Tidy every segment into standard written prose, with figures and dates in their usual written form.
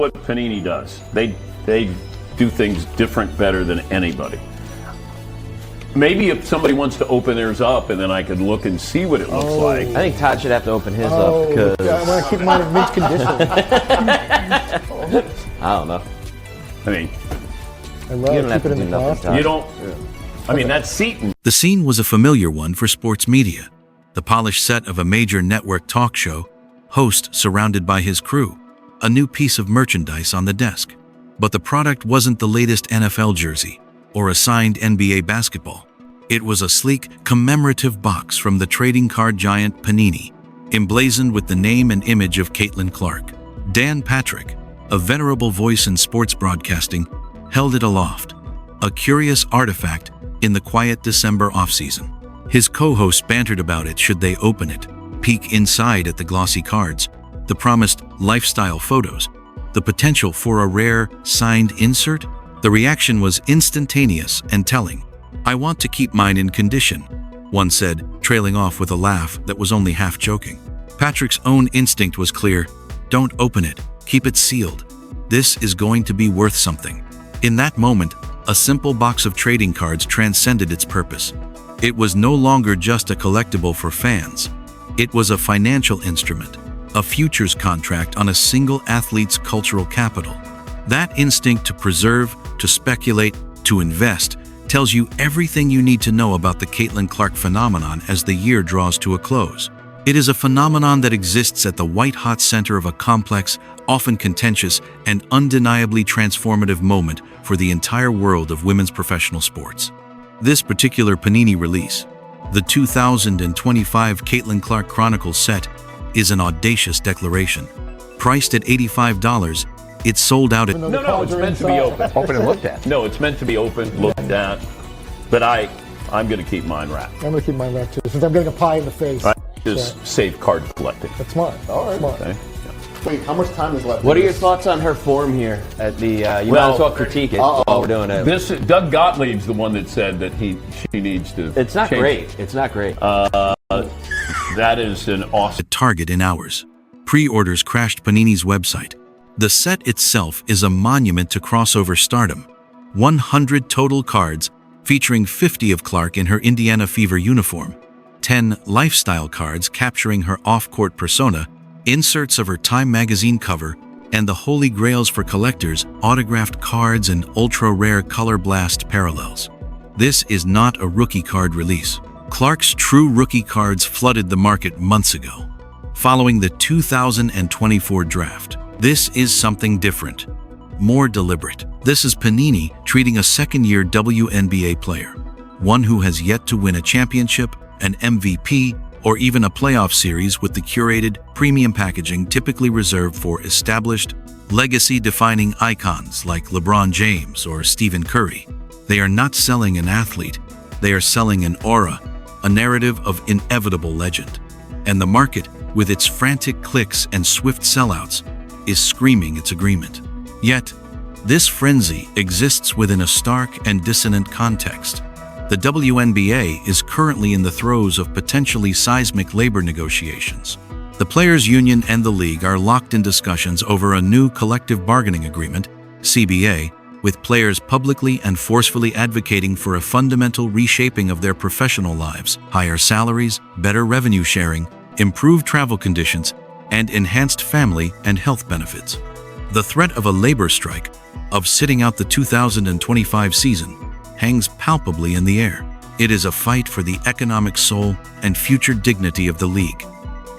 what Panini does. They do things different, better than anybody. Maybe if somebody wants to open theirs up, and then I can look and see what it looks like. I think Todd should have to open his up because I want to keep mine in mint condition. I don't know. I mean, I love You don't have keep it to in do the nothing, plastic. Todd. you don't. I mean, that's Seton. The scene was a familiar one for sports media. The polished set of a major network talk show, host surrounded by his crew, a new piece of merchandise on the desk. But the product wasn't the latest NFL jersey or a signed NBA basketball. It was a sleek, commemorative box from the trading card giant Panini, emblazoned with the name and image of Caitlin Clark. Dan Patrick, a venerable voice in sports broadcasting, held it aloft, a curious artifact in the quiet December offseason. His co-hosts bantered about it should they open it, peek inside at the glossy cards, the promised lifestyle photos, the potential for a rare, signed insert. The reaction was instantaneous and telling. "I want to keep mine in condition," one said, trailing off with a laugh that was only half joking. Patrick's own instinct was clear. Don't open it. Keep it sealed. This is going to be worth something. In that moment, a simple box of trading cards transcended its purpose. It was no longer just a collectible for fans. It was a financial instrument, a futures contract on a single athlete's cultural capital. That instinct to preserve, to speculate, to invest tells you everything you need to know about the Caitlin Clark phenomenon as the year draws to a close. It is a phenomenon that exists at the white-hot center of a complex, often contentious, and undeniably transformative moment for the entire world of women's professional sports. This particular Panini release, the 2025 Caitlin Clark Chronicles set, is an audacious declaration. Priced at $85, it's sold out at... No, it's meant to be open. Open and looked at. No, it's meant to be open, looked at. But I'm going to keep mine wrapped. I'm going to keep mine wrapped too, since I'm getting a pie in the face. I just save card collecting. That's smart. All right. Smart. Okay. Wait, how much time is left? What are your thoughts on her form here at the? You might as well critique it while we're doing it. Doug Gottlieb's the one that said that she needs to. It's not change. great. It's not great. That is an awesome. At Target in hours. Pre-orders crashed Panini's website. The set itself is a monument to crossover stardom. 100 total cards, featuring 50 of Clark in her Indiana Fever uniform, 10 lifestyle cards capturing her off-court persona, inserts of her Time magazine cover, and the holy grails for collectors, autographed cards and ultra-rare Color Blast parallels. This is not a rookie card release. Clark's true rookie cards flooded the market months ago, following the 2024 draft. This is something different, more deliberate. This is Panini treating a second-year WNBA player, one who has yet to win a championship, an MVP, or even a playoff series with the curated, premium packaging typically reserved for established, legacy-defining icons like LeBron James or Stephen Curry. They are not selling an athlete, they are selling an aura, a narrative of inevitable legend. And the market, with its frantic clicks and swift sellouts, is screaming its agreement. Yet, this frenzy exists within a stark and dissonant context. The WNBA is currently in the throes of potentially seismic labor negotiations. The Players' Union and the League are locked in discussions over a new collective bargaining agreement, CBA, with players publicly and forcefully advocating for a fundamental reshaping of their professional lives, higher salaries, better revenue sharing, improved travel conditions, and enhanced family and health benefits. The threat of a labor strike, of sitting out the 2025 season, hangs palpably in the air. It is a fight for the economic soul and future dignity of the league.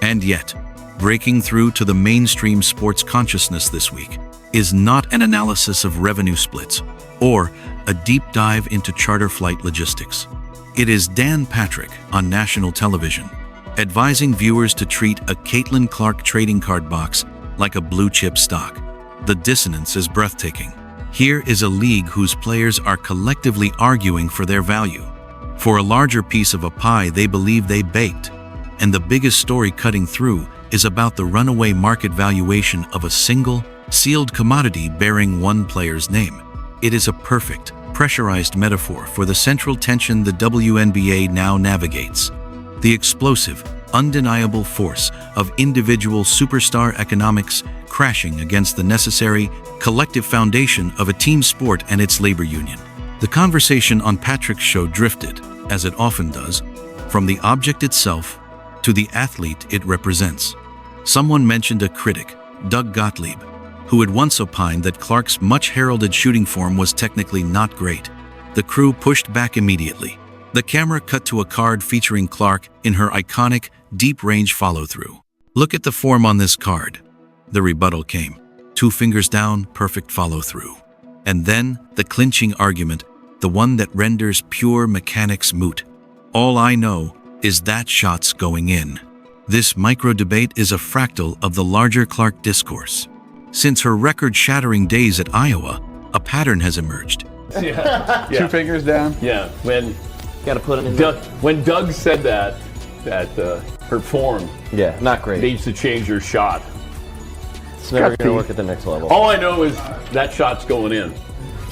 And yet, breaking through to the mainstream sports consciousness this week is not an analysis of revenue splits or a deep dive into charter flight logistics. It is Dan Patrick on national television, advising viewers to treat a Caitlin Clark trading card box like a blue-chip stock. The dissonance is breathtaking. Here is a league whose players are collectively arguing for their value, for a larger piece of a pie they believe they baked. And the biggest story cutting through is about the runaway market valuation of a single, sealed commodity bearing one player's name. It is a perfect, pressurized metaphor for the central tension the WNBA now navigates. The explosive, undeniable force of individual superstar economics crashing against the necessary collective foundation of a team sport and its labor union. The conversation on Patrick's show drifted, as it often does, from the object itself to the athlete it represents. Someone mentioned a critic, Doug Gottlieb, who had once opined that Clark's much-heralded shooting form was technically not great. The crew pushed back immediately. The camera cut to a card featuring Clark in her iconic, deep-range follow-through. "Look at the form on this card." The rebuttal came. 2 fingers down, perfect follow-through. And then, the clinching argument, the one that renders pure mechanics moot. "All I know is that shot's going in." This micro-debate is a fractal of the larger Clark discourse. Since her record-shattering days at Iowa, a pattern has emerged. Yeah. 2 fingers down. Yeah. When Got to put it in. when Doug said that her form Yeah, not great. needs to change her shot. It's never going to work at the next level. All I know is that shot's going in.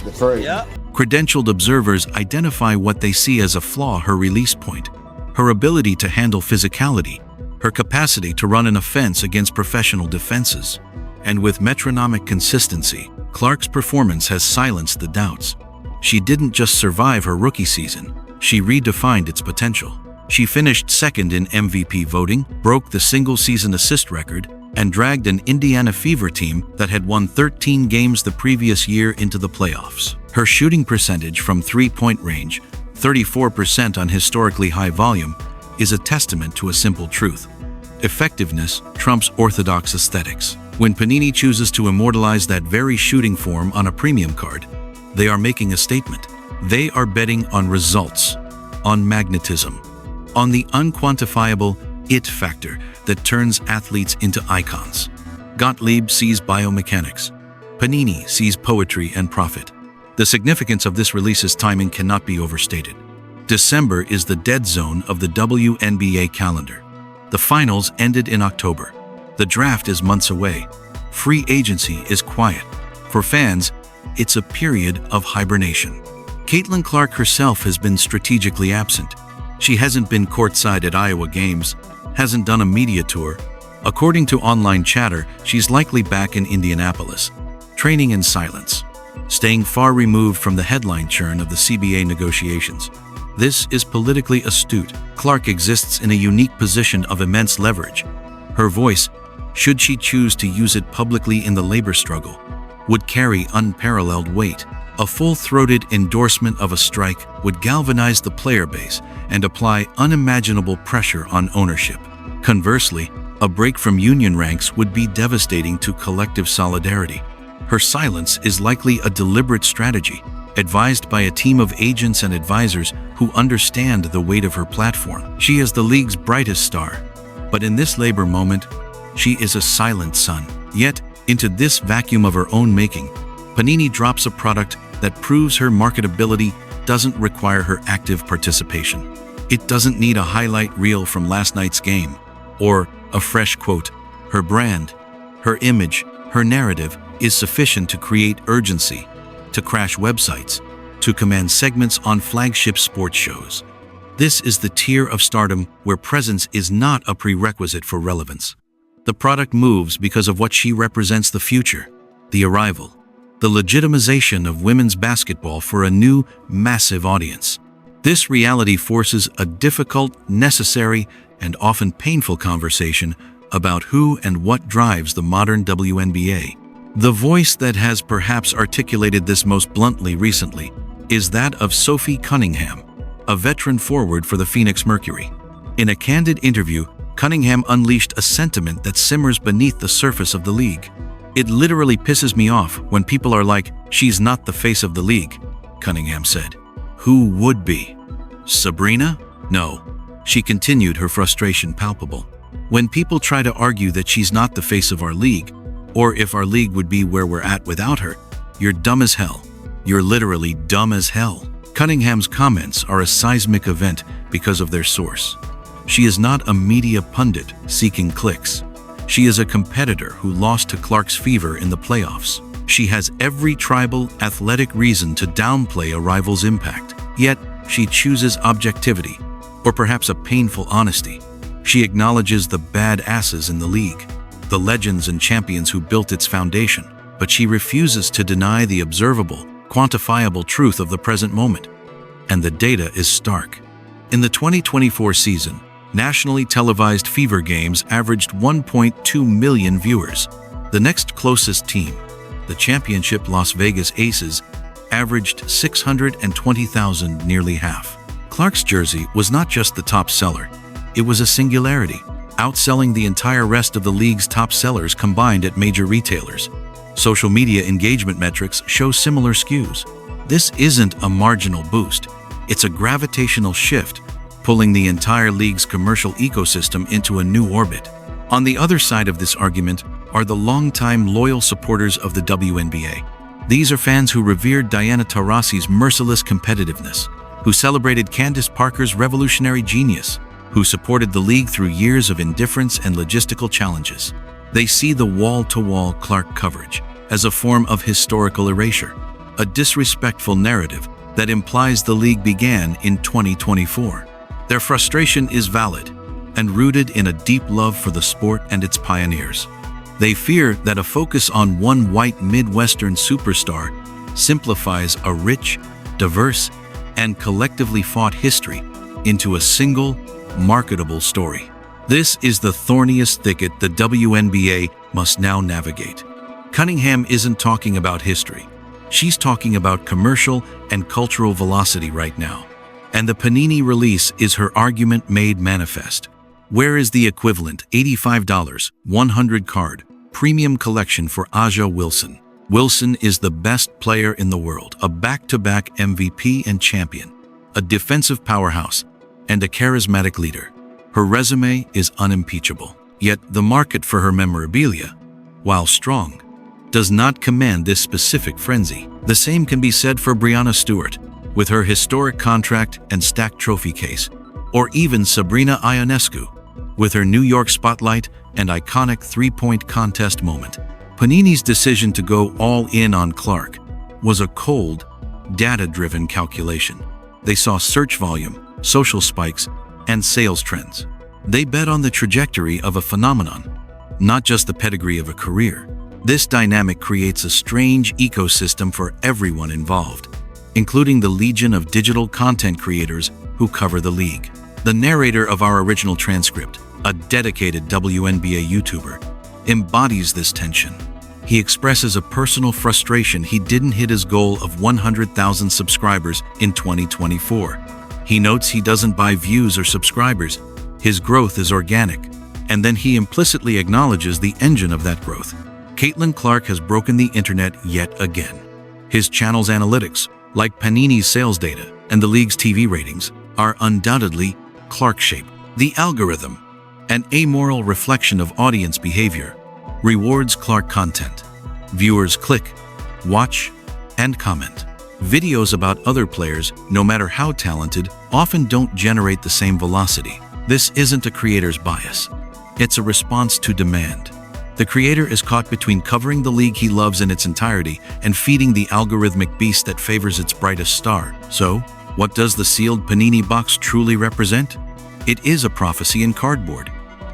That's right. Credentialed observers identify what they see as a flaw: her release point, her ability to handle physicality, her capacity to run an offense against professional defenses. And with metronomic consistency, Clark's performance has silenced the doubts. She didn't just survive her rookie season, she redefined its potential. She finished second in MVP voting, broke the single-season assist record, and dragged an Indiana Fever team that had won 13 games the previous year into the playoffs. Her shooting percentage from three-point range, 34% on historically high volume, is a testament to a simple truth: effectiveness trumps orthodox aesthetics. When Panini chooses to immortalize that very shooting form on a premium card, they are making a statement. They are betting on results, on magnetism, on the unquantifiable it factor that turns athletes into icons. Gottlieb sees biomechanics. Panini sees poetry and profit. The significance of this release's timing cannot be overstated. December is the dead zone of the WNBA calendar. The finals ended in October. The draft is months away. Free agency is quiet. For fans, it's a period of hibernation. Caitlin Clark herself has been strategically absent. She hasn't been courtside at Iowa games, hasn't done a media tour. According to online chatter, she's likely back in Indianapolis, training in silence, staying far removed from the headline churn of the CBA negotiations. This is politically astute. Clark exists in a unique position of immense leverage. Her voice, should she choose to use it publicly in the labor struggle, would carry unparalleled weight. A full-throated endorsement of a strike would galvanize the player base and apply unimaginable pressure on ownership. Conversely, a break from union ranks would be devastating to collective solidarity. Her silence is likely a deliberate strategy, advised by a team of agents and advisors who understand the weight of her platform. She is the league's brightest star, but in this labor moment, she is a silent sun. Yet, into this vacuum of her own making, Panini drops a product that proves her marketability doesn't require her active participation. It doesn't need a highlight reel from last night's game, or a fresh quote. Her brand, her image, her narrative is sufficient to create urgency, to crash websites, to command segments on flagship sports shows. This is the tier of stardom where presence is not a prerequisite for relevance. The product moves because of what she represents: the future, the arrival, the legitimization of women's basketball for a new, massive audience. This reality forces a difficult, necessary, and often painful conversation about who and what drives the modern WNBA. The voice that has perhaps articulated this most bluntly recently is that of Sophie Cunningham, a veteran forward for the Phoenix Mercury. In a candid interview, Cunningham unleashed a sentiment that simmers beneath the surface of the league. "It literally pisses me off when people are like, 'She's not the face of the league,'" Cunningham said. "Who would be? Sabrina? No." She continued, her frustration palpable. "When people try to argue that she's not the face of our league, or if our league would be where we're at without her, you're dumb as hell. You're literally dumb as hell." Cunningham's comments are a seismic event because of their source. She is not a media pundit seeking clicks. She is a competitor who lost to Clark's Fever in the playoffs. She has every tribal, athletic reason to downplay a rival's impact. Yet, she chooses objectivity, or perhaps a painful honesty. She acknowledges the badasses in the league, the legends and champions who built its foundation, but she refuses to deny the observable, quantifiable truth of the present moment. And the data is stark. In the 2024 season, nationally televised Fever games averaged 1.2 million viewers. The next closest team, the championship Las Vegas Aces, averaged 620,000, nearly half. Clark's jersey was not just the top seller, it was a singularity, outselling the entire rest of the league's top sellers combined at major retailers. Social media engagement metrics show similar skews. This isn't a marginal boost, it's a gravitational shift, pulling the entire league's commercial ecosystem into a new orbit. On the other side of this argument are the longtime loyal supporters of the WNBA. These are fans who revered Diana Taurasi's merciless competitiveness, who celebrated Candace Parker's revolutionary genius, who supported the league through years of indifference and logistical challenges. They see the wall-to-wall Clark coverage as a form of historical erasure, a disrespectful narrative that implies the league began in 2024. Their frustration is valid and rooted in a deep love for the sport and its pioneers. They fear that a focus on one white Midwestern superstar simplifies a rich, diverse, and collectively fought history into a single, marketable story. This is the thorniest thicket the WNBA must now navigate. Cunningham isn't talking about history. She's talking about commercial and cultural velocity right now. And the Panini release is her argument made manifest. Where is the equivalent $85, 100 card, premium collection for Aja Wilson? Wilson is the best player in the world, a back-to-back MVP and champion, a defensive powerhouse, and a charismatic leader. Her resume is unimpeachable. Yet the market for her memorabilia, while strong, does not command this specific frenzy. The same can be said for Breanna Stewart, with her historic contract and stacked trophy case, or even Sabrina Ionescu, with her New York spotlight and iconic three-point contest moment. Panini's decision to go all in on Clark was a cold, data-driven calculation. They saw search volume, social spikes, and sales trends. They bet on the trajectory of a phenomenon, not just the pedigree of a career. This dynamic creates a strange ecosystem for everyone involved, including the legion of digital content creators who cover the league. The narrator of our original transcript, a dedicated WNBA YouTuber, embodies this tension. He expresses a personal frustration he didn't hit his goal of 100,000 subscribers in 2024. He notes he doesn't buy views or subscribers. His growth is organic, and then he implicitly acknowledges the engine of that growth. Caitlin Clark has broken the internet yet again. His channel's analytics, like Panini's sales data and the league's TV ratings, are undoubtedly Clark-shaped. The algorithm, an amoral reflection of audience behavior, rewards Clark content. Viewers click, watch, and comment. Videos about other players, no matter how talented, often don't generate the same velocity. This isn't a creator's bias. It's a response to demand. The creator is caught between covering the league he loves in its entirety and feeding the algorithmic beast that favors its brightest star. So, what does the sealed Panini box truly represent? It is a prophecy in cardboard.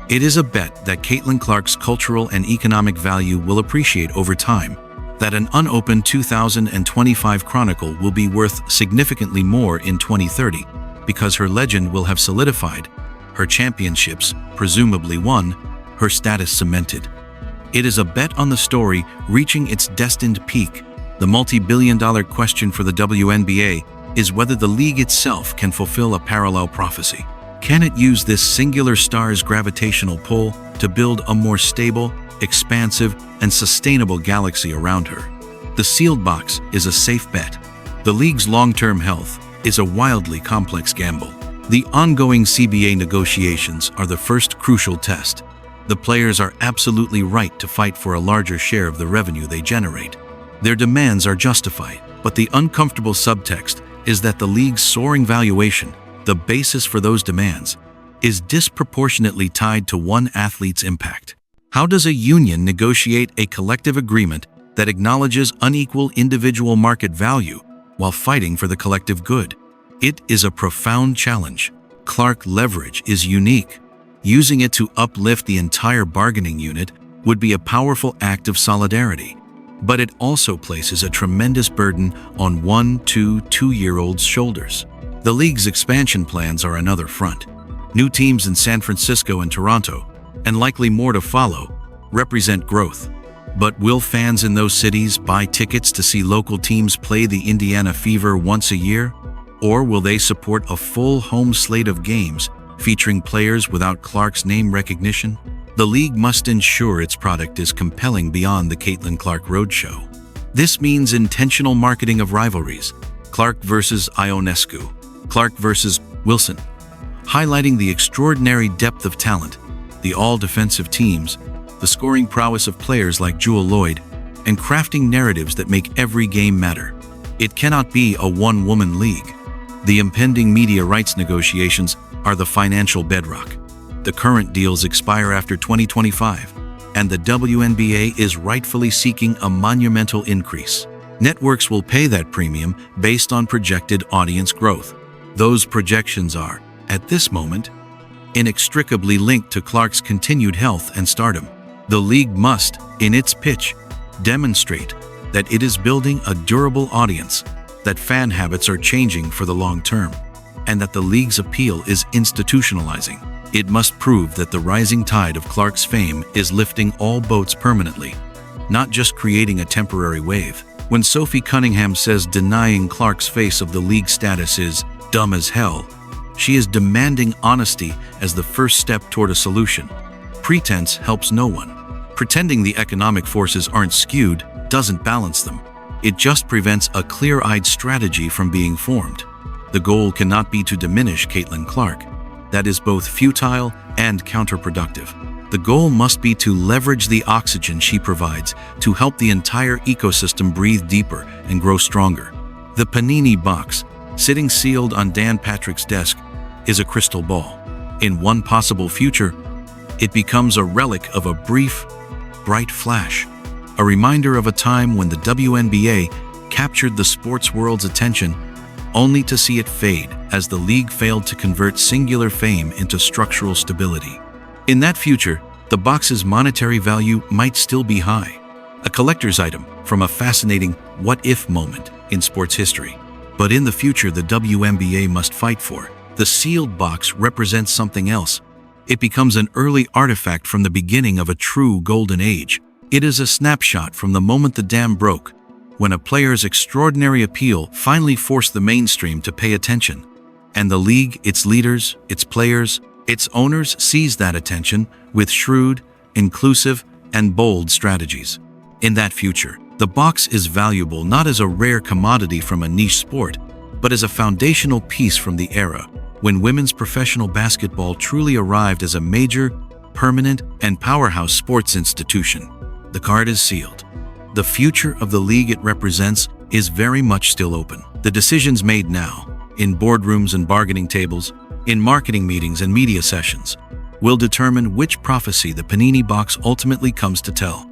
It is a bet that Caitlin Clark's cultural and economic value will appreciate over time, that an unopened 2025 Chronicle will be worth significantly more in 2030 because her legend will have solidified, her championships presumably won, her status cemented. It is a bet on the story reaching its destined peak. The multi-billion-dollar question for the WNBA is whether the league itself can fulfill a parallel prophecy. Can it use this singular star's gravitational pull to build a more stable, expansive, and sustainable galaxy around her? The sealed box is a safe bet. The league's long-term health is a wildly complex gamble. The ongoing CBA negotiations are the first crucial test. The players are absolutely right to fight for a larger share of the revenue they generate. Their demands are justified, but the uncomfortable subtext is that the league's soaring valuation, the basis for those demands, is disproportionately tied to one athlete's impact. How does a union negotiate a collective agreement that acknowledges unequal individual market value while fighting for the collective good? It is a profound challenge. Clark leverage is unique, Using it to uplift the entire bargaining unit would be a powerful act of solidarity. But it also places a tremendous burden on 2-year-olds' shoulders. The league's expansion plans are another front. New teams in San Francisco and Toronto, and likely more to follow, represent growth. But will fans in those cities buy tickets to see local teams play the Indiana Fever once a year? Or will they support a full home slate of games featuring players without Clark's name recognition? The league must ensure its product is compelling beyond the Caitlin Clark Roadshow. This means intentional marketing of rivalries: Clark versus Ionescu, Clark versus Wilson, highlighting the extraordinary depth of talent, the all-defensive teams, the scoring prowess of players like Jewel Lloyd, and crafting narratives that make every game matter. It cannot be a one-woman league. The impending media rights negotiations are the financial bedrock. The current deals expire after 2025, and the WNBA is rightfully seeking a monumental increase. Networks will pay that premium based on projected audience growth. Those projections are, at this moment, inextricably linked to Clark's continued health and stardom. The league must, in its pitch, demonstrate that it is building a durable audience, that fan habits are changing for the long term, and that the league's appeal is institutionalizing. It must prove that the rising tide of Clark's fame is lifting all boats permanently, not just creating a temporary wave. When Sophie Cunningham says denying Clark's face of the league status is dumb as hell, she is demanding honesty as the first step toward a solution. Pretense helps no one. Pretending the economic forces aren't skewed doesn't balance them. It just prevents a clear-eyed strategy from being formed. The goal cannot be to diminish Caitlin Clark. That is both futile and counterproductive. The goal must be to leverage the oxygen she provides to help the entire ecosystem breathe deeper and grow stronger. The Panini box, sitting sealed on Dan Patrick's desk, is a crystal ball. In one possible future, it becomes a relic of a brief, bright flash, a reminder of a time when the WNBA captured the sports world's attention, only to see it fade as the league failed to convert singular fame into structural stability. In that future, the box's monetary value might still be high, a collector's item from a fascinating what-if moment in sports history. But in the future the WNBA must fight for, the sealed box represents something else. It becomes an early artifact from the beginning of a true golden age. It is a snapshot from the moment the dam broke, when a player's extraordinary appeal finally forced the mainstream to pay attention. And the league, its leaders, its players, its owners seized that attention with shrewd, inclusive, and bold strategies. In that future, the box is valuable not as a rare commodity from a niche sport, but as a foundational piece from the era when women's professional basketball truly arrived as a major, permanent, and powerhouse sports institution. The card is sealed. The future of the league it represents is very much still open. The decisions made now, in boardrooms and bargaining tables, in marketing meetings and media sessions, will determine which prophecy the Panini box ultimately comes to tell.